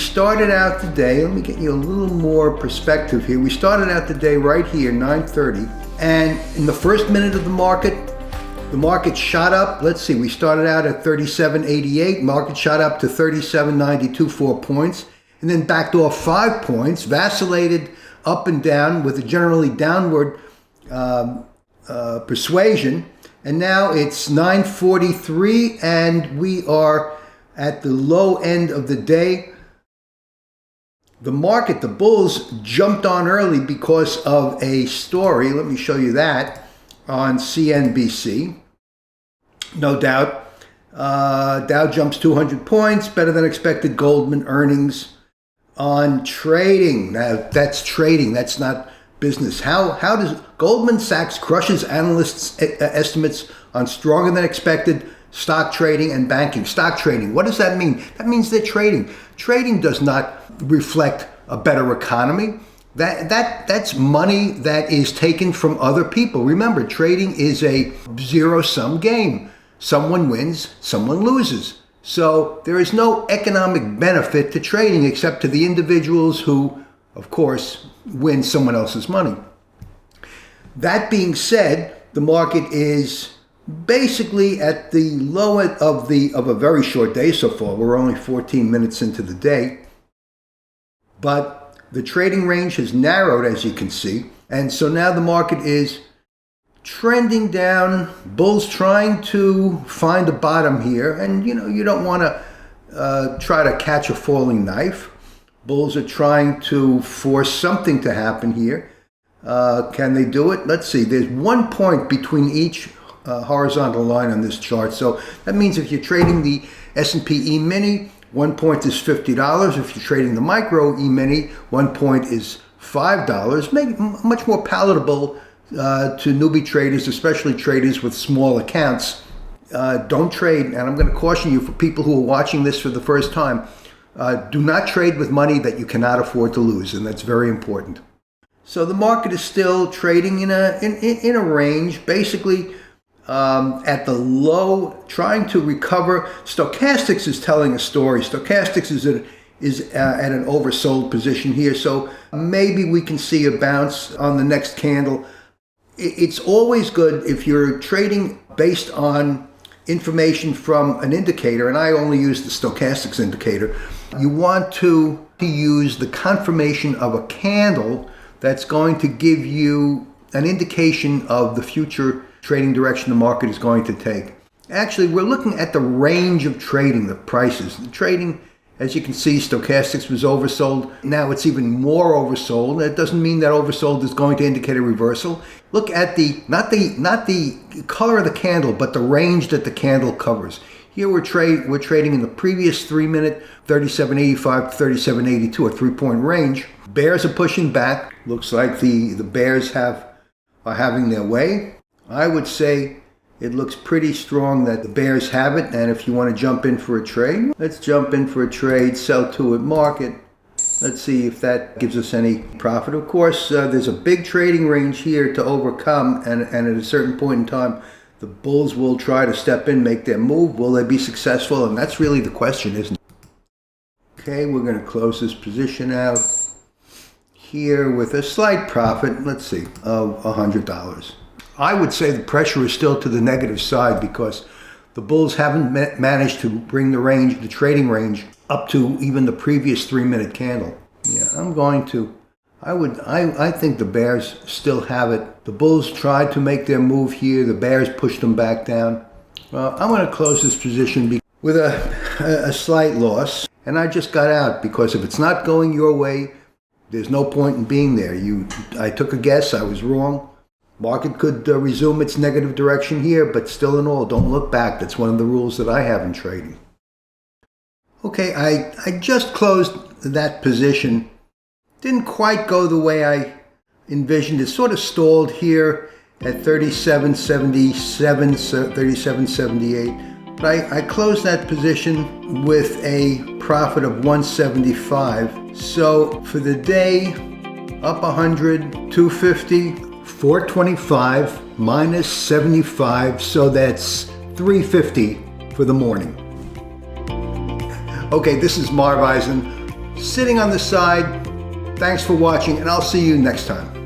started out the day, let me get you a little more perspective here. We started out the day right here, 9:30, and in the first minute of the market shot up. Let's see, we started out at 37.88, market shot up to 37.92, 4 points, and then backed off 5 points, vacillated up and down with a generally downward persuasion, and now it's 9:43, and we are at the low end of the day. The market, the bulls, jumped on early because of a story. Let me show you that on CNBC. No doubt. Dow jumps 200 points, better than expected Goldman earnings on trading. Now, that's trading, that's not business. How does Goldman Sachs crushes analysts' estimates on stronger than expected stock trading and banking? Stock trading, what does that mean? That means they're trading. Trading does not reflect a better economy. That's money that is taken from other people. Remember, trading is a zero-sum game. Someone wins, someone loses. So there is no economic benefit to trading except to the individuals who, of course, win someone else's money. That being said, the market is basically at the low end of a very short day so far. We're only 14 minutes into the day. But the trading range has narrowed, as you can see. And so now the market is trending down. Bulls trying to find a bottom here. And, you don't want to try to catch a falling knife. Bulls are trying to force something to happen here. Can they do it? Let's see. There's 1 point between each horizontal line on this chart. So that means if you're trading the S&P E-mini, 1 point is $50. If you're trading the micro E-mini, 1 point is $5. Make it much more palatable to newbie traders, especially traders with small accounts. Don't trade, and I'm going to caution you for people who are watching this for the first time, do not trade with money that you cannot afford to lose, and that's very important. So the market is still trading in a range, basically at the low, trying to recover. Stochastics is telling a story. Stochastics is at an oversold position here, so maybe we can see a bounce on the next candle. It's always good if you're trading based on information from an indicator, and I only use the stochastics indicator. You want to use the confirmation of a candle that's going to give you an indication of the future trading direction the market is going to take. Actually, we're looking at the range of trading, the prices. The trading, as you can see, stochastics was oversold. Now it's even more oversold. That doesn't mean that oversold is going to indicate a reversal. Look at not the color of the candle, but the range that the candle covers. Here we're trading in the previous 3 minute 37.85 to 37.82, a 3-point range. Bears are pushing back. Looks like the bears are having their way. I would say it looks pretty strong that the bears have it, and if you want to jump in for a trade, let's jump in for a trade, sell to at market. Let's see if that gives us any profit. Of course, there's a big trading range here to overcome, and at a certain point in time, the bulls will try to step in, make their move. Will they be successful? And that's really the question, isn't it? Okay, we're going to close this position out here with a slight profit, let's see, of $100. I would say the pressure is still to the negative side because the bulls haven't managed to bring the trading range up to even the previous 3 minute candle. Yeah, I think the bears still have it. The bulls tried to make their move here. The bears pushed them back down. Well, I'm going to close this position with a slight loss. And I just got out because if it's not going your way, there's no point in being there. I took a guess. I was wrong. Market could resume its negative direction here, but still in all, don't look back. That's one of the rules that I have in trading. Okay, I just closed that position. Didn't quite go the way I envisioned. It sort of stalled here at 37.77, 37.78. But I closed that position with a profit of 175. So for the day, up 100, 250. 425 minus 75, so that's 350 for the morning. Okay, this is Marv Eisen. sitting on the side. Thanks for watching, and I'll see you next time.